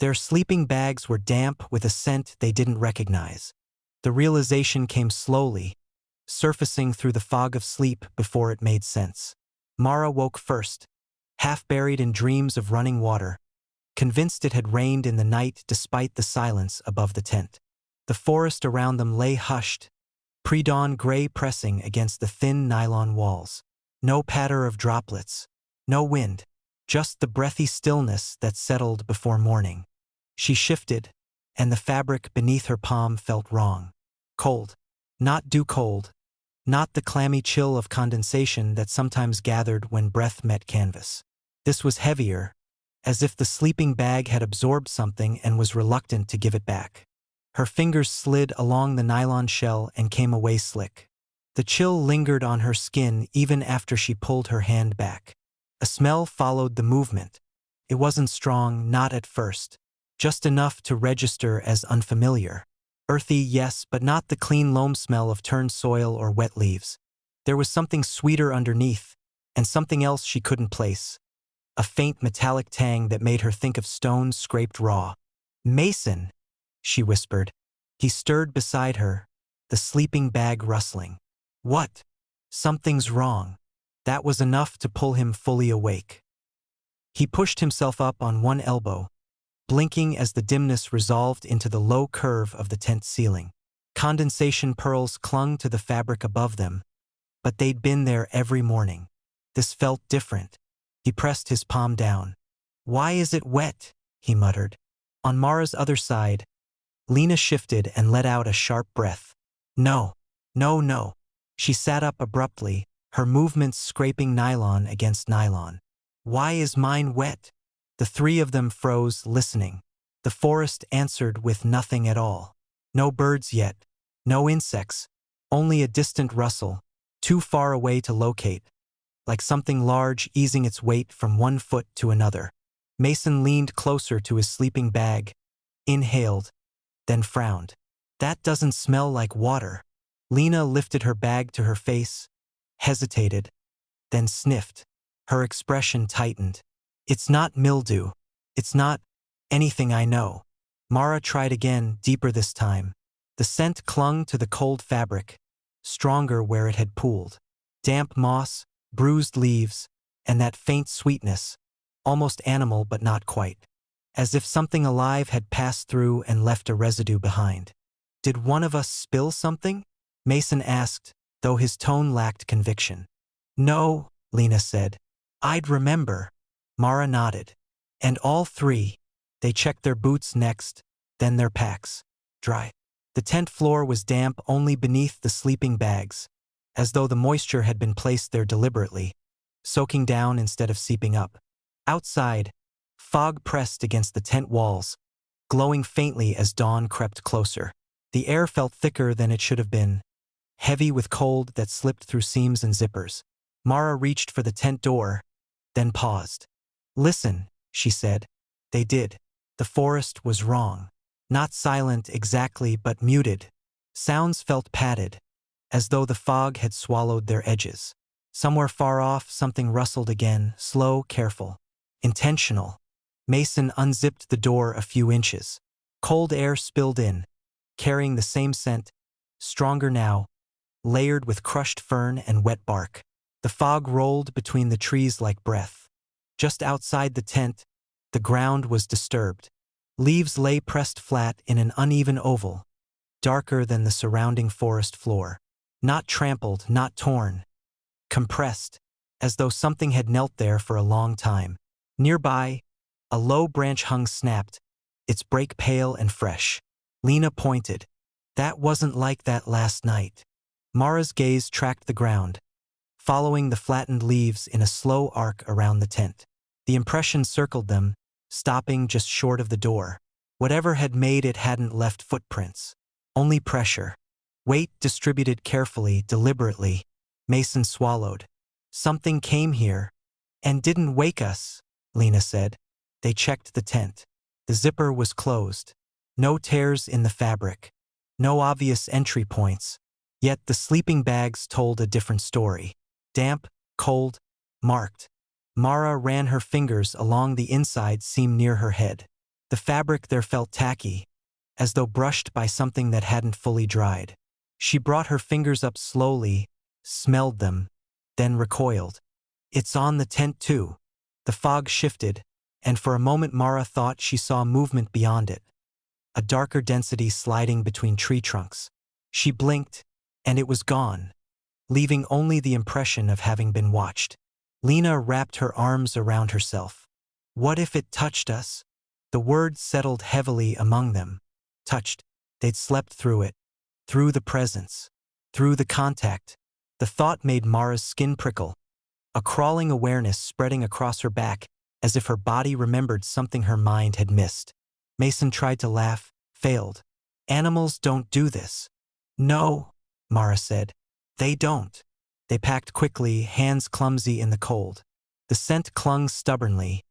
Their sleeping bags were damp with a scent they didn't recognize. The realization came slowly, surfacing through the fog of sleep before it made sense. Mara woke first, half buried in dreams of running water, convinced it had rained in the night despite the silence above the tent. The forest around them lay hushed, pre-dawn gray pressing against the thin nylon walls. No patter of droplets, no wind, just the breathy stillness that settled before morning. She shifted, and the fabric beneath her palm felt wrong. Cold. Not dew cold. Not the clammy chill of condensation that sometimes gathered when breath met canvas. This was heavier, as if the sleeping bag had absorbed something and was reluctant to give it back. Her fingers slid along the nylon shell and came away slick. The chill lingered on her skin even after she pulled her hand back. A smell followed the movement. It wasn't strong, not at first. Just enough to register as unfamiliar. Earthy, yes, but not the clean loam smell of turned soil or wet leaves. There was something sweeter underneath, and something else she couldn't place. A faint metallic tang that made her think of stones scraped raw. "Mason," she whispered. He stirred beside her, the sleeping bag rustling. "What?" "Something's wrong." That was enough to pull him fully awake. He pushed himself up on one elbow, blinking as the dimness resolved into the low curve of the tent ceiling. Condensation pearls clung to the fabric above them, but they'd been there every morning. This felt different. He pressed his palm down. "Why is it wet?" he muttered. On Mara's other side, Lena shifted and let out a sharp breath. "No, no, no." She sat up abruptly, her movements scraping nylon against nylon. "Why is mine wet?" The three of them froze, listening. The forest answered with nothing at all. No birds yet, no insects, only a distant rustle, too far away to locate, like something large easing its weight from one foot to another. Mason leaned closer to his sleeping bag, inhaled, then frowned. "That doesn't smell like water." Lena lifted her bag to her face, hesitated, then sniffed. Her expression tightened. "It's not mildew. It's not anything I know." Mara tried again, deeper this time. The scent clung to the cold fabric, stronger where it had pooled. Damp moss, bruised leaves, and that faint sweetness, almost animal but not quite. As if something alive had passed through and left a residue behind. "Did one of us spill something?" Mason asked, though his tone lacked conviction. "No," Lena said. "I'd remember." Mara nodded. And all three. They checked their boots next, then their packs. Dry. The tent floor was damp only beneath the sleeping bags, as though the moisture had been placed there deliberately, soaking down instead of seeping up. Outside, fog pressed against the tent walls, glowing faintly as dawn crept closer. The air felt thicker than it should have been, heavy with cold that slipped through seams and zippers. Mara reached for the tent door, then paused. "Listen," she said. They did. The forest was wrong. Not silent exactly, but muted. Sounds felt padded, as though the fog had swallowed their edges. Somewhere far off, something rustled again, slow, careful, intentional. Mason unzipped the door a few inches. Cold air spilled in, carrying the same scent, stronger now, layered with crushed fern and wet bark. The fog rolled between the trees like breath. Just outside the tent, the ground was disturbed. Leaves lay pressed flat in an uneven oval, darker than the surrounding forest floor. Not trampled, not torn. Compressed, as though something had knelt there for a long time. Nearby, a low branch hung snapped, its break pale and fresh. Lena pointed. "That wasn't like that last night." Mara's gaze tracked the ground, following the flattened leaves in a slow arc around the tent. The impression circled them, stopping just short of the door. Whatever had made it hadn't left footprints. Only pressure. Weight distributed carefully, deliberately. Mason swallowed. "Something came here and didn't wake us," Lena said. They checked the tent. The zipper was closed. No tears in the fabric. No obvious entry points. Yet the sleeping bags told a different story. Damp, cold, marked. Mara ran her fingers along the inside seam near her head. The fabric there felt tacky, as though brushed by something that hadn't fully dried. She brought her fingers up slowly, smelled them, then recoiled. It's on the tent too. The fog shifted, and for a moment Mara thought she saw movement beyond it, a darker density sliding between tree trunks. She blinked, and it was gone, leaving only the impression of having been watched. Lena wrapped her arms around herself. What if it touched us? The word settled heavily among them. Touched. They'd slept through it. Through the presence. Through the contact. The thought made Mara's skin prickle, a crawling awareness spreading across her back, as if her body remembered something her mind had missed. Mason tried to laugh, failed. Animals don't do this. No, Mara said. They don't. They packed quickly, hands clumsy in the cold. The scent clung stubbornly,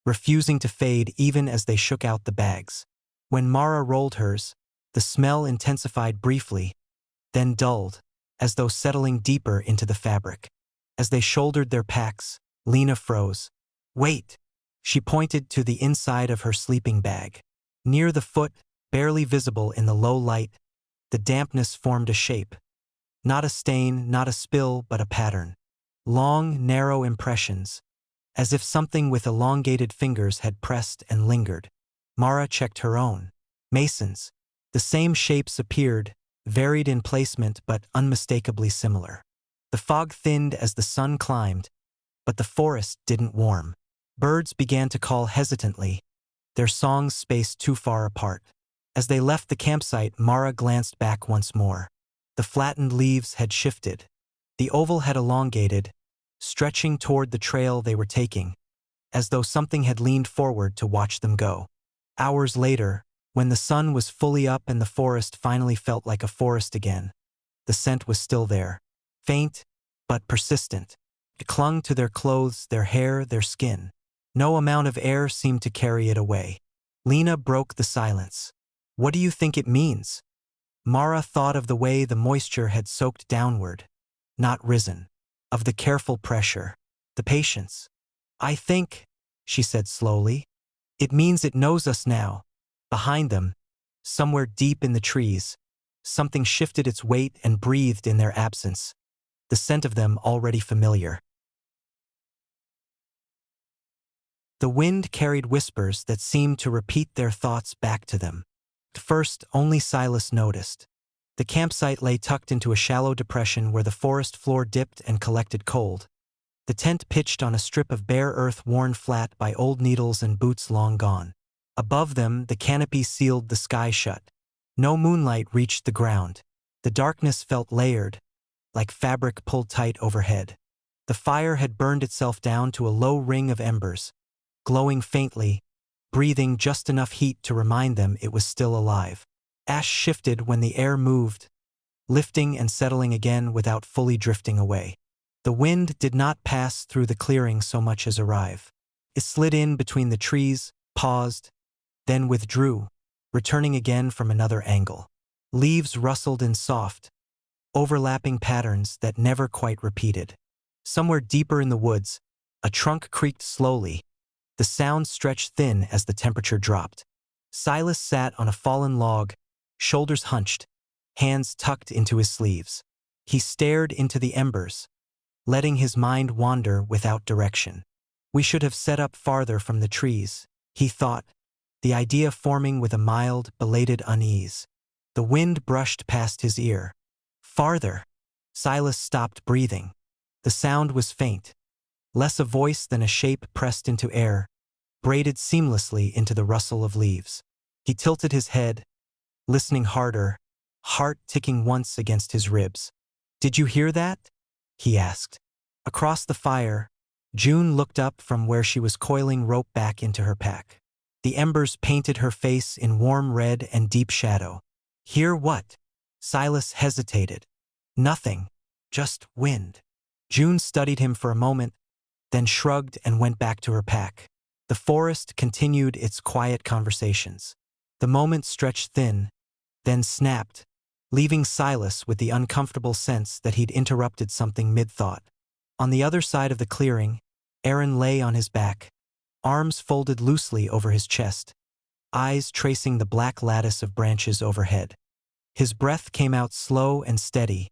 refusing to fade even as they shook out the bags. When Mara rolled hers, the smell intensified briefly, then dulled, as though settling deeper into the fabric. As they shouldered their packs, Lena froze. Wait! She pointed to the inside of her sleeping bag. Near the foot, barely visible in the low light, the dampness formed a shape. Not a stain, not a spill, but a pattern. Long, narrow impressions, as if something with elongated fingers had pressed and lingered. Mara checked her own. Mason's. The same shapes appeared, varied in placement but unmistakably similar. The fog thinned as the sun climbed, but the forest didn't warm. Birds began to call hesitantly, their songs spaced too far apart. As they left the campsite, Mara glanced back once more. The flattened leaves had shifted. The oval had elongated, stretching toward the trail they were taking, as though something had leaned forward to watch them go. Hours later, when the sun was fully up and the forest finally felt like a forest again, the scent was still there. Faint, but persistent. It clung to their clothes, their hair, their skin. No amount of air seemed to carry it away. Lena broke the silence. What do you think it means? Mara thought of the way the moisture had soaked downward, not risen. Of the careful pressure, the patience. I think, she said slowly, it means it knows us now. Behind them, somewhere deep in the trees, something shifted its weight and breathed in their absence, the scent of them already familiar. The wind carried whispers that seemed to repeat their thoughts back to them. At first, only Silas noticed. The campsite lay tucked into a shallow depression where the forest floor dipped and collected cold. The tent pitched on a strip of bare earth worn flat by old needles and boots long gone. Above them, the canopy sealed the sky shut. No moonlight reached the ground. The darkness felt layered, like fabric pulled tight overhead. The fire had burned itself down to a low ring of embers, glowing faintly, breathing just enough heat to remind them it was still alive. Ash shifted when the air moved, lifting and settling again without fully drifting away. The wind did not pass through the clearing so much as arrive. It slid in between the trees, paused, then withdrew, returning again from another angle. Leaves rustled in soft, overlapping patterns that never quite repeated. Somewhere deeper in the woods, a trunk creaked slowly. The sound stretched thin as the temperature dropped. Silas sat on a fallen log, shoulders hunched, hands tucked into his sleeves. He stared into the embers, letting his mind wander without direction. We should have set up farther from the trees, he thought, the idea forming with a mild, belated unease. The wind brushed past his ear. Farther. Silas stopped breathing. The sound was faint, less a voice than a shape pressed into air, braided seamlessly into the rustle of leaves. He tilted his head, listening harder, heart ticking once against his ribs. Did you hear that? He asked. Across the fire, June looked up from where she was coiling rope back into her pack. The embers painted her face in warm red and deep shadow. Hear what? Silas hesitated. Nothing, just wind. June studied him for a moment, then shrugged and went back to her pack. The forest continued its quiet conversations. The moment stretched thin, then snapped, leaving Silas with the uncomfortable sense that he'd interrupted something mid-thought. On the other side of the clearing, Aaron lay on his back, arms folded loosely over his chest. eyes tracing the black lattice of branches overhead. His breath came out slow and steady,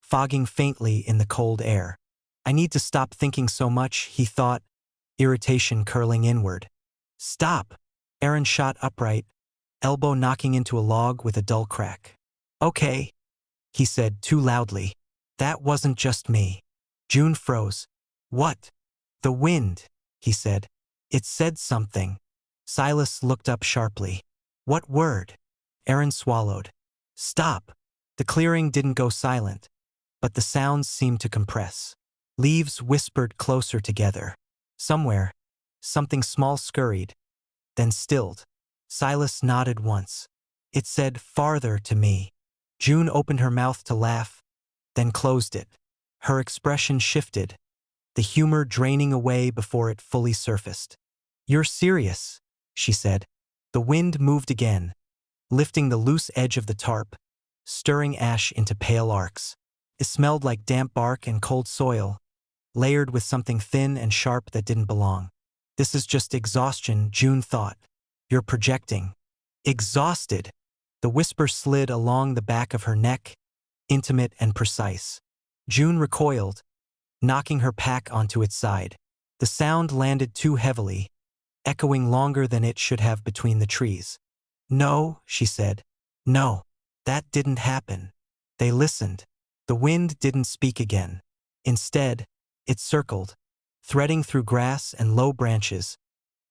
fogging faintly in the cold air. I need to stop thinking so much, he thought, irritation curling inward. Stop! Aaron shot upright, elbow knocking into a log with a dull crack. Okay, he said too loudly. That wasn't just me. June froze. What? The wind, he said. It said something. Silas looked up sharply. What word? Aaron swallowed. Stop. The clearing didn't go silent, but the sounds seemed to compress. Leaves whispered closer together. Somewhere, something small scurried, then stilled. Silas nodded once. It said farther to me. June opened her mouth to laugh, then closed it. Her expression shifted, the humor draining away before it fully surfaced. You're serious, she said. The wind moved again, lifting the loose edge of the tarp, stirring ash into pale arcs. It smelled like damp bark and cold soil, layered with something thin and sharp that didn't belong. This is just exhaustion, June thought. You're projecting. Exhausted. The whisper slid along the back of her neck, intimate and precise. June recoiled, knocking her pack onto its side. The sound landed too heavily, echoing longer than it should have between the trees. No, she said. No, that didn't happen. They listened. The wind didn't speak again. Instead, it circled, threading through grass and low branches,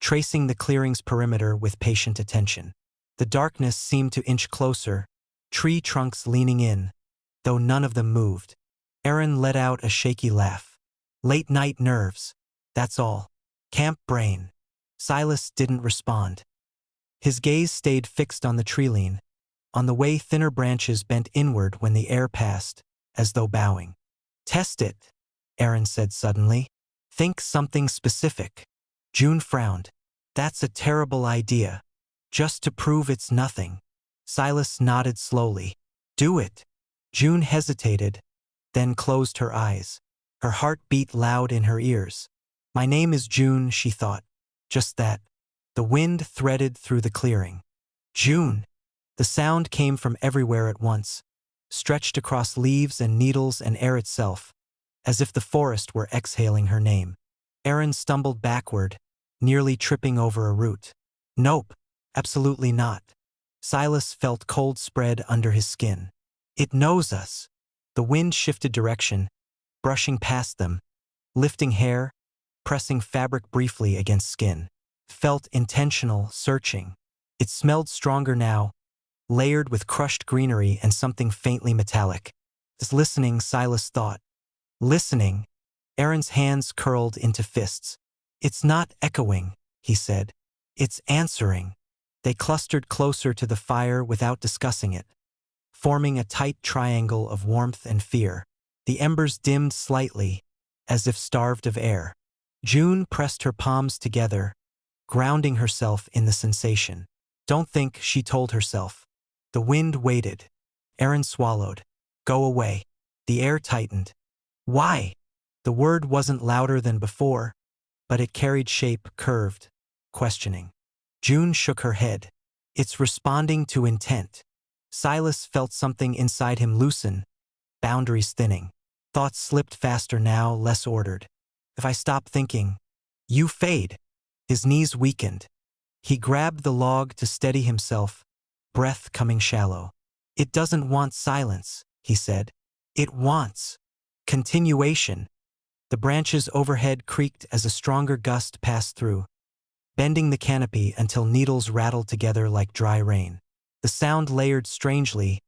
tracing the clearing's perimeter with patient attention. The darkness seemed to inch closer, tree trunks leaning in, though none of them moved. Aaron let out a shaky laugh. Late night nerves, that's all. Camp brain. Silas didn't respond. His gaze stayed fixed on the tree-line, on the way thinner branches bent inward when the air passed, as though bowing. Test it, Aaron said suddenly. Think something specific. June frowned. That's a terrible idea. Just to prove it's nothing. Silas nodded slowly. Do it. June hesitated, then closed her eyes. Her heart beat loud in her ears. My name is June, she thought. Just that. The wind threaded through the clearing. June. The sound came from everywhere at once, stretched across leaves and needles and air itself, as if the forest were exhaling her name. Aaron stumbled backward, nearly tripping over a root. Nope, absolutely not. Silas felt cold spread under his skin. It knows us. The wind shifted direction, brushing past them, lifting hair, pressing fabric briefly against skin. Felt intentional, searching. It smelled stronger now, layered with crushed greenery and something faintly metallic. As listening, Silas thought. Listening. Aaron's hands curled into fists. It's not echoing, he said. It's answering. They clustered closer to the fire without discussing it, forming a tight triangle of warmth and fear. The embers dimmed slightly, as if starved of air. June pressed her palms together, grounding herself in the sensation. Don't think, she told herself. The wind waited. Aaron swallowed. Go away. The air tightened. Why? The word wasn't louder than before, but it carried shape, curved, questioning. June shook her head. It's responding to intent. Silas felt something inside him loosen, boundaries thinning. Thoughts slipped faster now, less ordered. If I stop thinking, you fade. His knees weakened. He grabbed the log to steady himself, breath coming shallow. It doesn't want silence, he said. It wants continuation. The branches overhead creaked as a stronger gust passed through, bending the canopy until needles rattled together like dry rain. The sound layered strangely,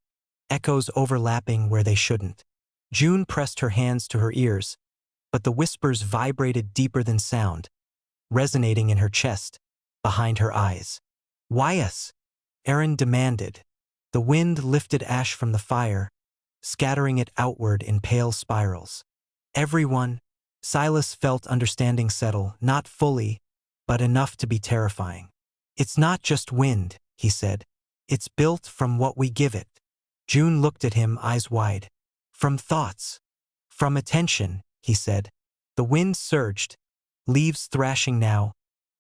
echoes overlapping where they shouldn't. June pressed her hands to her ears, but the whispers vibrated deeper than sound, resonating in her chest, behind her eyes. Why us? Aaron demanded. The wind lifted ash from the fire, scattering it outward in pale spirals. Everyone. Silas felt understanding settle, not fully, but enough to be terrifying. It's not just wind, he said. It's built from what we give it. June looked at him, eyes wide. From thoughts. From attention, he said. The wind surged, leaves thrashing now,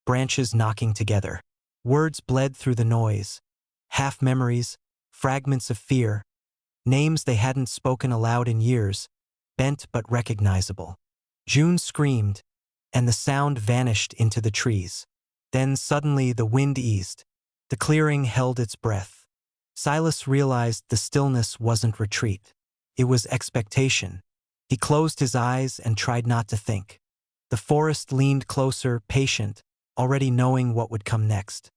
branches knocking together. Words bled through the noise. Half-memories, fragments of fear, names they hadn't spoken aloud in years, bent but recognizable. June screamed, and the sound vanished into the trees. Then suddenly the wind eased. The clearing held its breath. Silas realized the stillness wasn't retreat. It was expectation. He closed his eyes and tried not to think. The forest leaned closer, patient, already knowing what would come next.